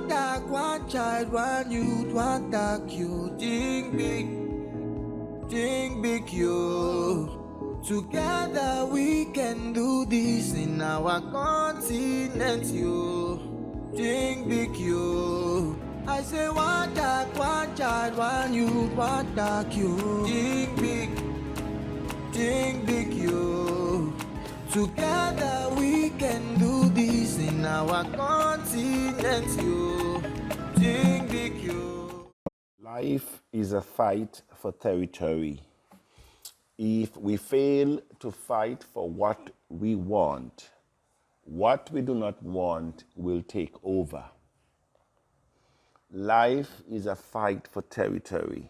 dog, one child, one youth, one dog, you think big, you. Together we can do this in our continent, you. Think big, you. I say one dog, one child, one youth, one dog, you. Think big, you. Together we can do this in our continent, you. Think big, you. Life is a fight for territory. If we fail to fight for what we want, what we do not want will take over. Life is a fight for territory.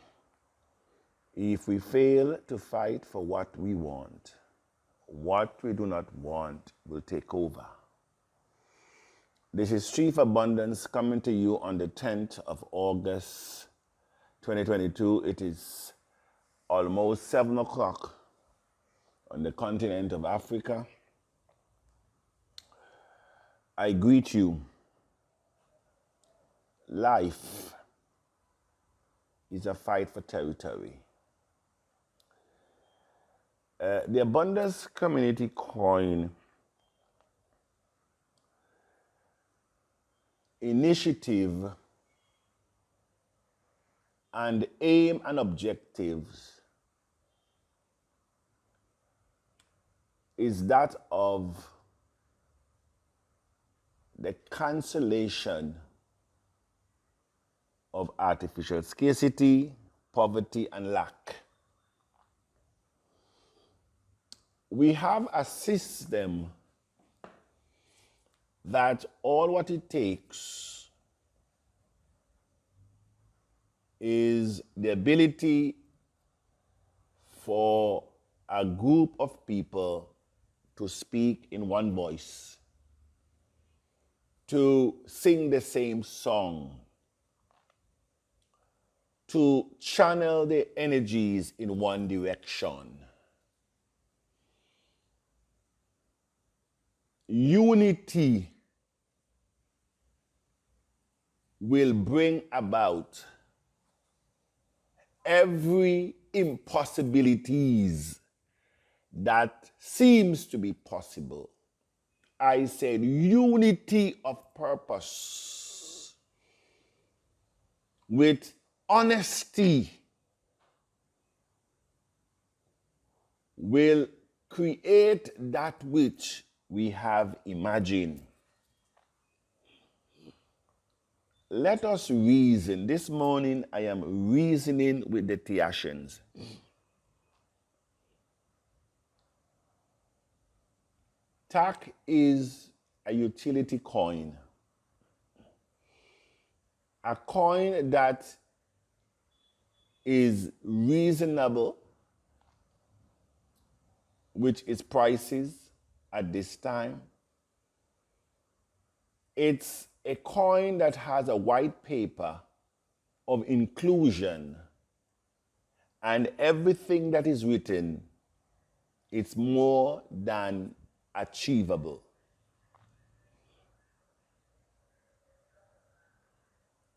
If we fail to fight for what we want, what we do not want will take over. This is Chief Abundance coming to you on the 10th of August, 2022. It is almost 7 o'clock on the continent of Africa. I greet you. Life is a fight for territory. The Abundance Community coin initiative and aim and objectives is that of the cancellation of artificial scarcity, poverty, and lack. We have a system that all what it takes is the ability for a group of people to speak in one voice, to sing the same song, to channel the energies in one direction. Unity will bring about every impossibilities that seems to be possible. I said unity of purpose with honesty will create that which we have imagined. Let us reason. This morning I am reasoning with the Tiashans. TAC is a utility coin. A coin that is reasonable with its prices at this time. It's a coin that has a white paper of inclusion, and everything that is written, it's more than achievable.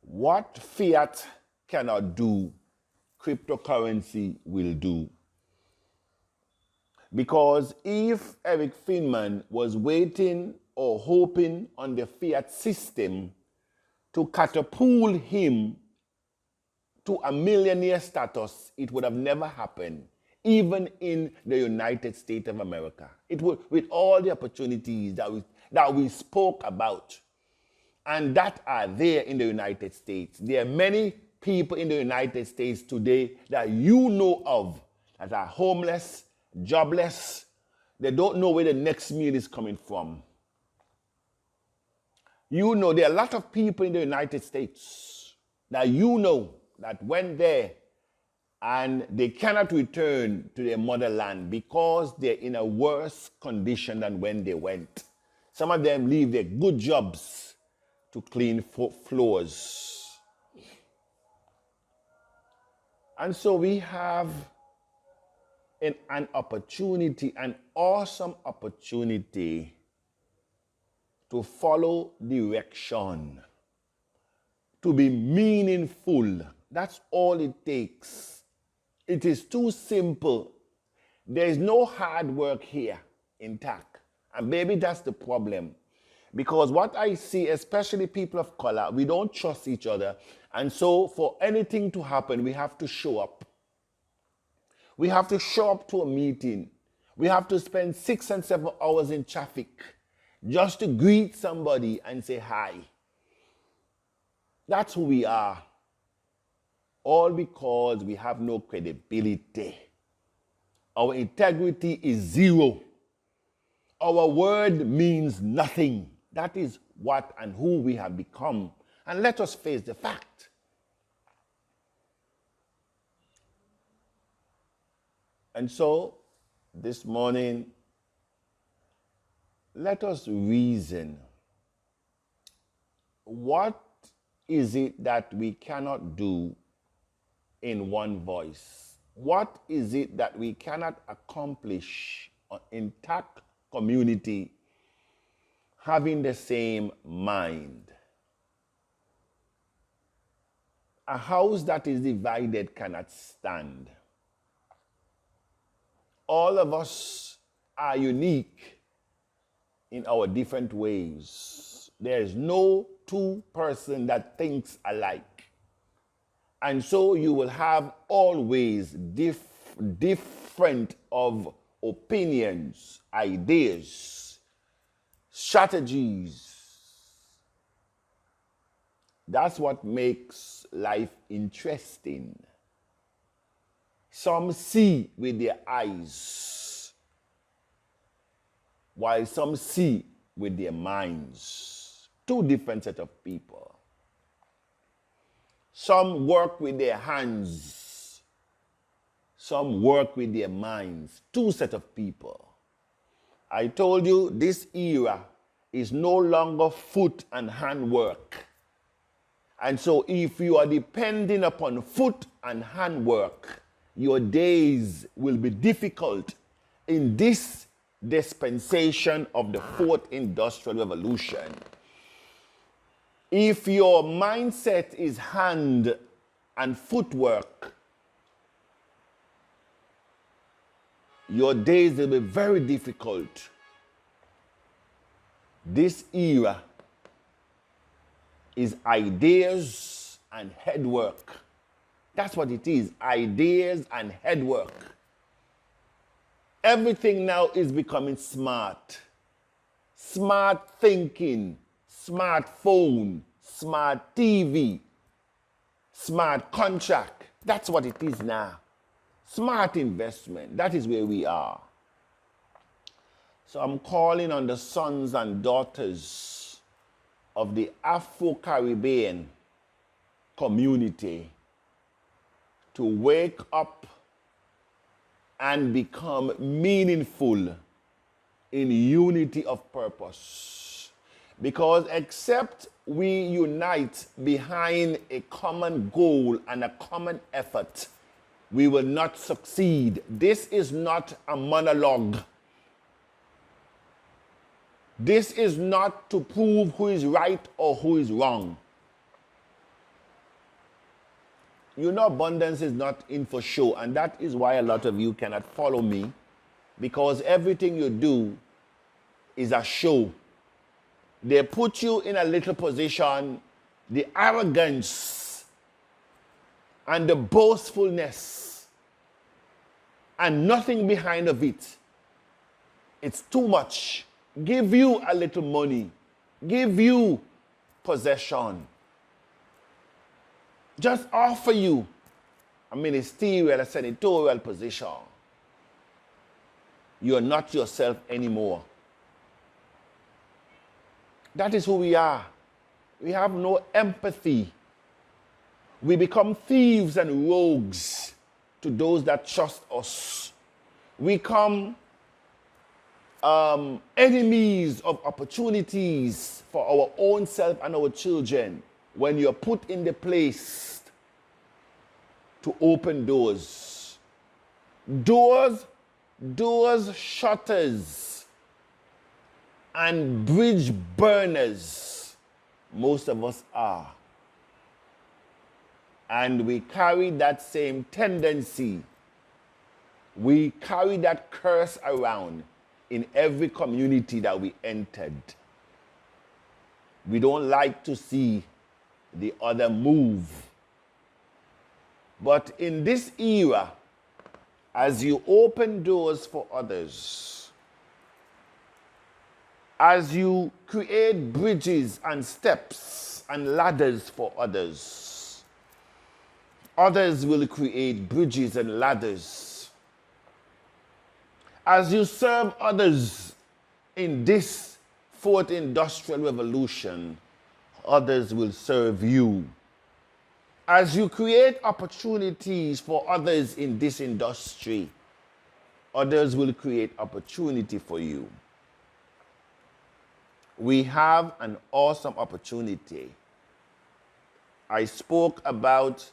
What fiat cannot do, cryptocurrency will do. Because if Eric Finman was waiting or hoping on the fiat system to catapult him to a millionaire status, it would have never happened, even in the United States of America. It would, with all the opportunities that we spoke about, and that are there in the United States. There are many people in the United States today that you know of that are homeless, jobless. They don't know where the next meal is coming from. You know, there are a lot of people in the United States that you know that went there and they cannot return to their motherland because they're in a worse condition than when they went. Some of them leave their good jobs to clean floors. And so we have an opportunity, an awesome opportunity to follow direction to be meaningful. That's all it takes. It is too simple. There is no hard work here in TAC. And maybe that's the problem. Because what I see, especially people of color, we don't trust each other. And so for anything to happen, we have to show up. We have to show up to a meeting. We have to spend 6 and 7 hours in traffic just to greet somebody and say hi. That's who we are. All because we have no credibility. Our integrity is zero. Our word means nothing. That is what and who we have become. And let us face the fact. And so, this morning, let us reason. What is it that we cannot do in one voice? What is it that we cannot accomplish in TAC community having the same mind? A house that is divided cannot stand. All of us are unique in our different ways. There is no two person that thinks alike. And so you will have always different of opinions, ideas, strategies. That's what makes life interesting. Some see with their eyes, while some see with their minds. Two different sets of people. Some work with their hands. Some work with their minds. Two sets of people. I told you this era is no longer foot and hand work. And so if you are depending upon foot and hand work, your days will be difficult in this dispensation of the fourth industrial revolution. If your mindset is hand and footwork, your days will be very difficult. This era is ideas and head work. That's what it is, ideas and head work. Everything now is becoming smart. Smart thinking, smartphone, smart TV, smart contract. That's what it is now. Smart investment, that is where we are. So I'm calling on the sons and daughters of the Afro-Caribbean community to wake up and become meaningful in unity of purpose. Because except we unite behind a common goal and a common effort, we will not succeed. This is not a monologue. This is not to prove who is right or who is wrong. You know, abundance is not in for show, and that is why a lot of you cannot follow me, because everything you do is a show. They put you in a little position, the arrogance and the boastfulness, and nothing behind of it. It's too much. Give you a little money, give you possession. Just offer you a ministerial, a senatorial position. You're not yourself anymore. That is who we are. We have no empathy. We become thieves and rogues to those that trust us. We become enemies of opportunities for our own self and our children when you're put in the place to open doors. Doors shutters and bridge burners, most of us are. And we carry that same tendency. We carry that curse around in every community that we entered. We don't like to see the other move. But in this era, as you open doors for others, as you create bridges and steps and ladders for others, others will create bridges and ladders. As you serve others in this fourth industrial revolution, others will serve you. As you create opportunities for others in this industry, others will create opportunity for you. We have an awesome opportunity. I spoke about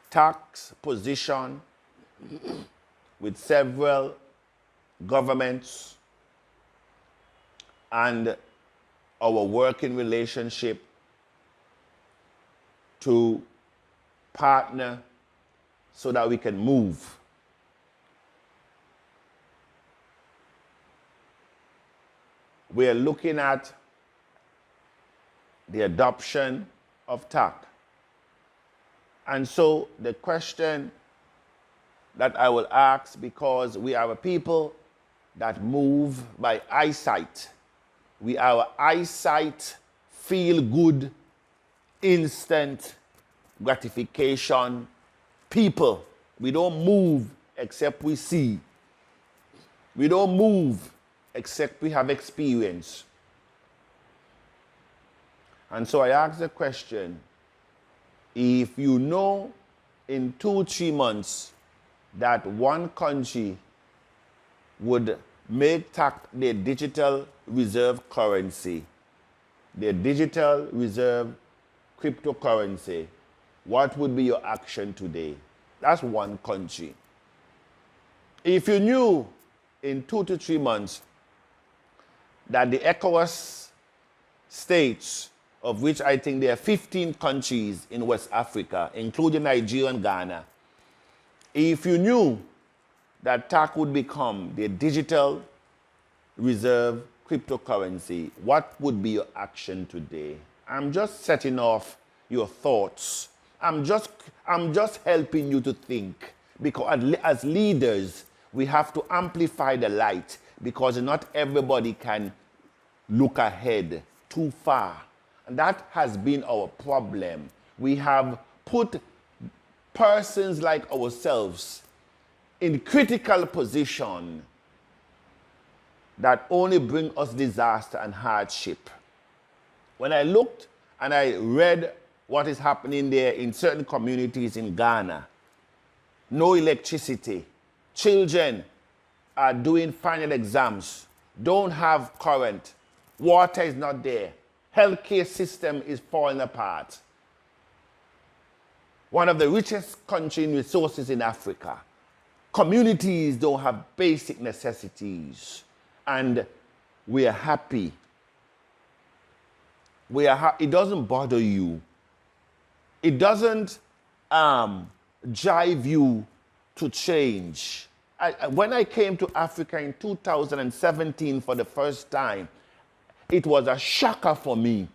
tax position with several governments and our working relationship to partner so that we can move. We are looking at the adoption of TAC. And so the question that I will ask, because we are a people that move by eyesight. We are eyesight, feel good, instant gratification people. We don't move except we see. We don't move except we have experience. And so I ask the question, if you know in 2-3 months that one country would make TAC their digital reserve currency, their digital reserve cryptocurrency, what would be your action today? That's one country. If you knew in 2 to 3 months that the ECOWAS states, of which I think there are 15 countries in West Africa, including Nigeria and Ghana, if you knew that TAC would become the digital reserve cryptocurrency, what would be your action today? I'm just setting off your thoughts. I'm just helping you to think, because as leaders, we have to amplify the light, because not everybody can look ahead too far. And that has been our problem. We have put persons like ourselves in critical position that only bring us disaster and hardship. When I looked and I read what is happening there in certain communities in Ghana, no electricity, children are doing final exams, don't have current, water is not there, healthcare system is falling apart. One of the richest countries in resources in Africa. Communities don't have basic necessities, and we are happy. It doesn't bother you. It doesn't drive you to change. When I came to Africa in 2017 for the first time, it was a shocker for me.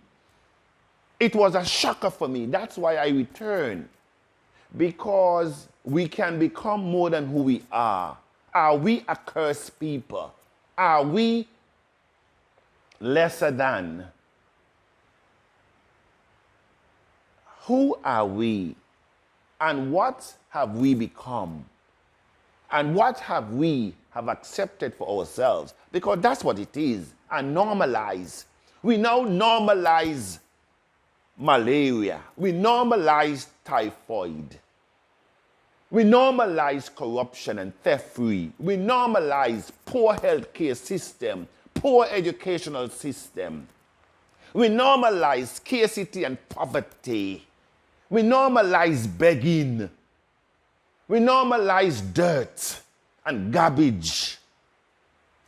It was a shocker for me. That's why I returned. Because we can become more than who we are. Are we a cursed people? Are we lesser than? Who are we? And what have we become? And what have we accepted for ourselves? Because that's what it is. And normalize. We now normalize malaria. We normalize typhoid. We normalize corruption and theft-free. We normalize poor healthcare system, poor educational system. We normalize scarcity and poverty. We normalize begging. We normalize dirt and garbage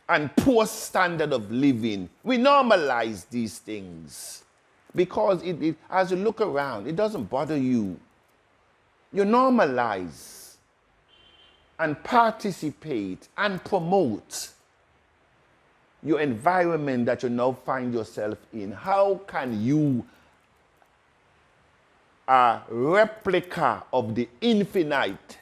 and poor standard of living. We normalize these things. Because as you look around, it doesn't bother you. You normalize and participate and promote your environment that you now find yourself in. How can you, a replica of the infinite,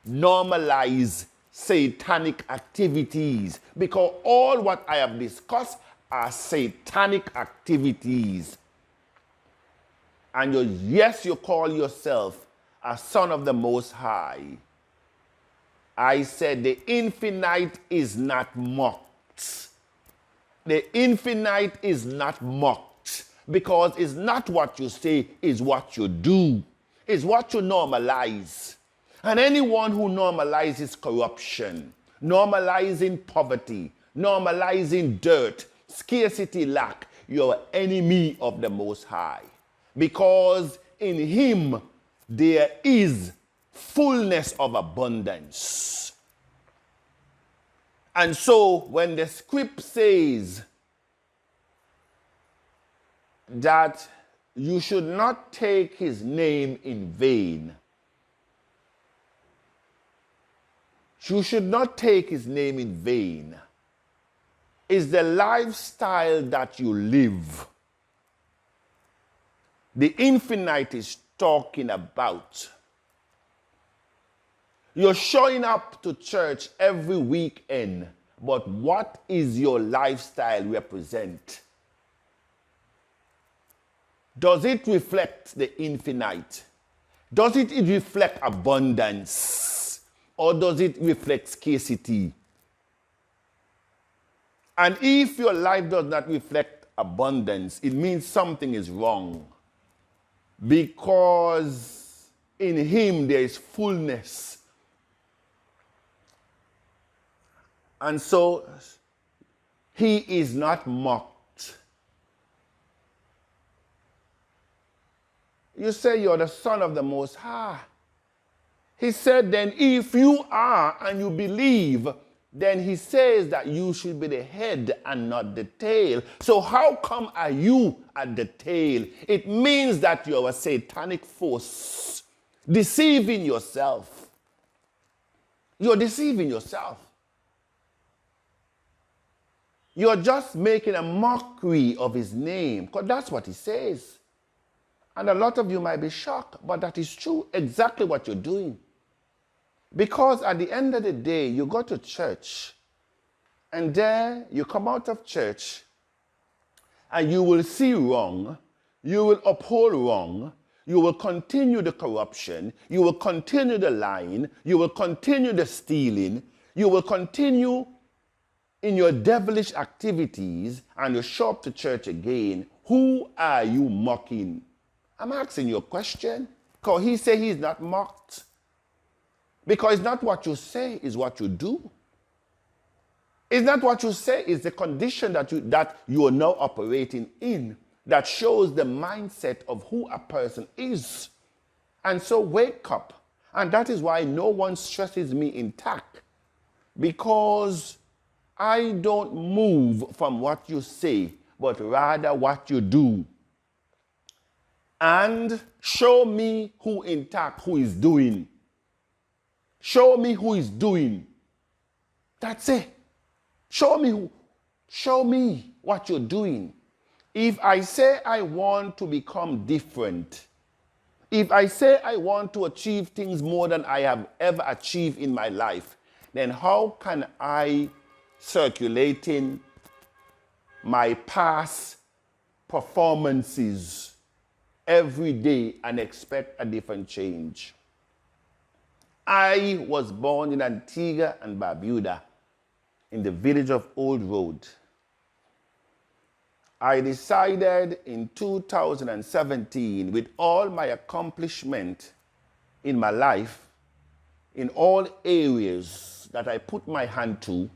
normalize satanic activities? Because all what I have discussed are satanic activities. And you call yourself a son of the Most High. I said the infinite is not mocked. The infinite is not mocked, because it's not what you say, it's what you do. It's what you normalize. And anyone who normalizes corruption, normalizing poverty, normalizing dirt, scarcity, lack, you're an enemy of the Most High. Because in him there is fullness of abundance. And so when the script says that you should not take his name in vain, you should not take his name in vain, is the lifestyle that you live. The infinite is talking about. You're showing up to church every weekend, but what is your lifestyle represent? Does it reflect the infinite? Does it reflect abundance? Or does it reflect scarcity? And if your life does not reflect abundance, it means something is wrong. Because in him there is fullness. And so he is not mocked. You say you're the Son of the Most High. He said, then if you are and you believe, then he says that you should be the head and not the tail. So how come are you at the tail? It means that you're a satanic force, deceiving yourself. You're deceiving yourself. You're just making a mockery of his name, because that's what he says. And a lot of you might be shocked, but that is true, exactly what you're doing. Because at the end of the day, you go to church, and there you come out of church, and you will see wrong, you will uphold wrong, you will continue the corruption, you will continue the lying, you will continue the stealing, you will continue in your devilish activities, and you show up to church again. Who are you mocking? I'm asking you a question, because he said he's not mocked. Because it's not what you say, it's what you do. It's not what you say, it's the condition that you are now operating in that shows the mindset of who a person is. And so wake up. And that is why no one stresses me intact. Because I don't move from what you say, but rather what you do. And show me who intact, who is doing. Show me who is doing. That's it. Show me what you're doing. If I say I want to become different, if I say I want to achieve things more than I have ever achieved in my life, then how can I circulating my past performances every day and expect a different change? I was born in Antigua and Barbuda in the village of Old Road. I decided in 2017, with all my accomplishment in my life, in all areas that I put my hand to,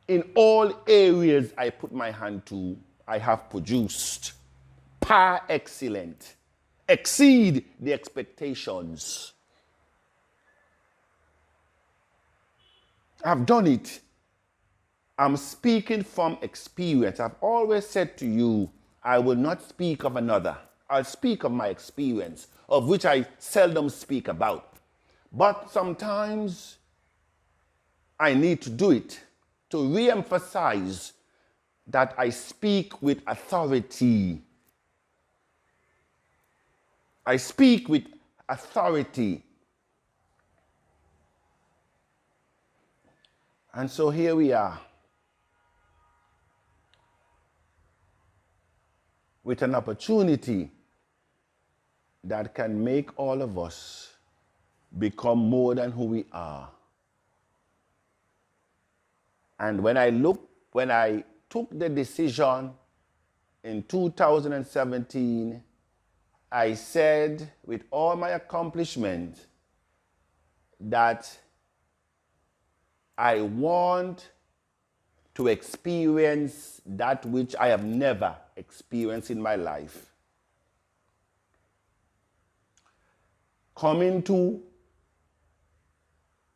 in all areas I put my hand to, I have produced par excellent, exceed the expectations. I've done it. I'm speaking from experience. I've always said to you, I will not speak of another. I'll speak of my experience, of which I seldom speak about. But sometimes I need to do it to re-emphasize that I speak with authority. I speak with authority. And so here we are, with an opportunity that can make all of us become more than who we are. And when I took the decision in 2017, I said with all my accomplishment that I want to experience that which I have never experienced in my life. Coming to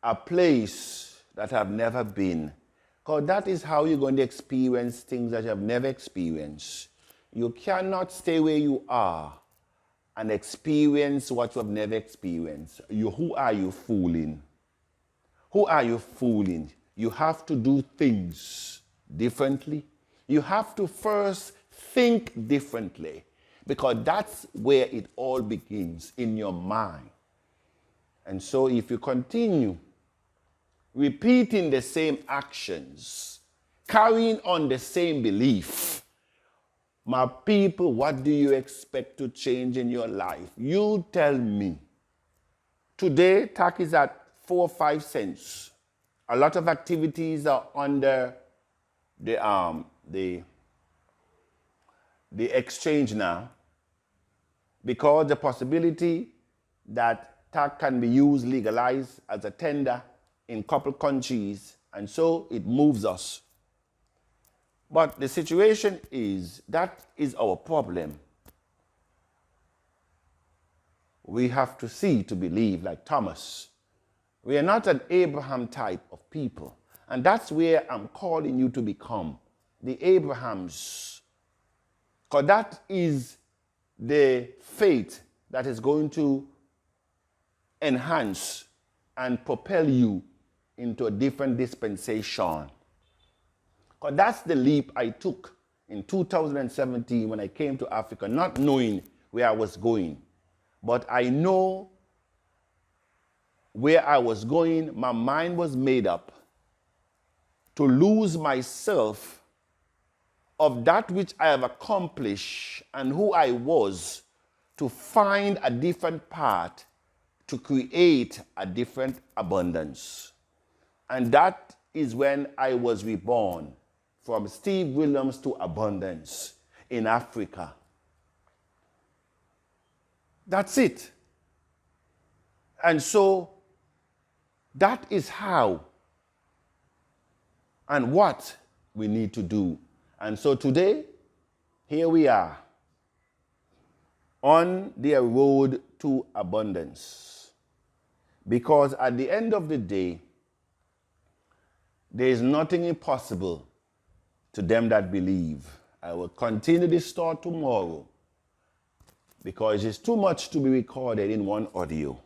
a place that I've never been. Because that is how you're going to experience things that you have never experienced. You cannot stay where you are and experience what you have never experienced. Who are you fooling? Who are you fooling? You have to do things differently. You have to first think differently, because that's where it all begins, in your mind. And so if you continue repeating the same actions, carrying on the same belief, my people, what do you expect to change in your life? You tell me. Today, TAC is at 4 or 5 cents. A lot of activities are under the exchange now, because the possibility that TAC can be used, legalized as a tender in a couple countries, and so it moves us. But the situation is, that is our problem. We have to see to believe, like Thomas. We are not an Abraham type of people. And that's where I'm calling you to become, the Abrahams. Because that is the faith that is going to enhance and propel you into a different dispensation. Because that's the leap I took in 2017 when I came to Africa, not knowing where I was going. But I know where I was going. My mind was made up to lose myself of that which I have accomplished and who I was, to find a different path to create a different abundance. And that is when I was reborn, from Steve Williams to abundance in Africa. That's it. And so that is how and what we need to do. And so today, here we are on the road to abundance. Because at the end of the day, there is nothing impossible to them that believe. I will continue this thought tomorrow, because it's too much to be recorded in one audio.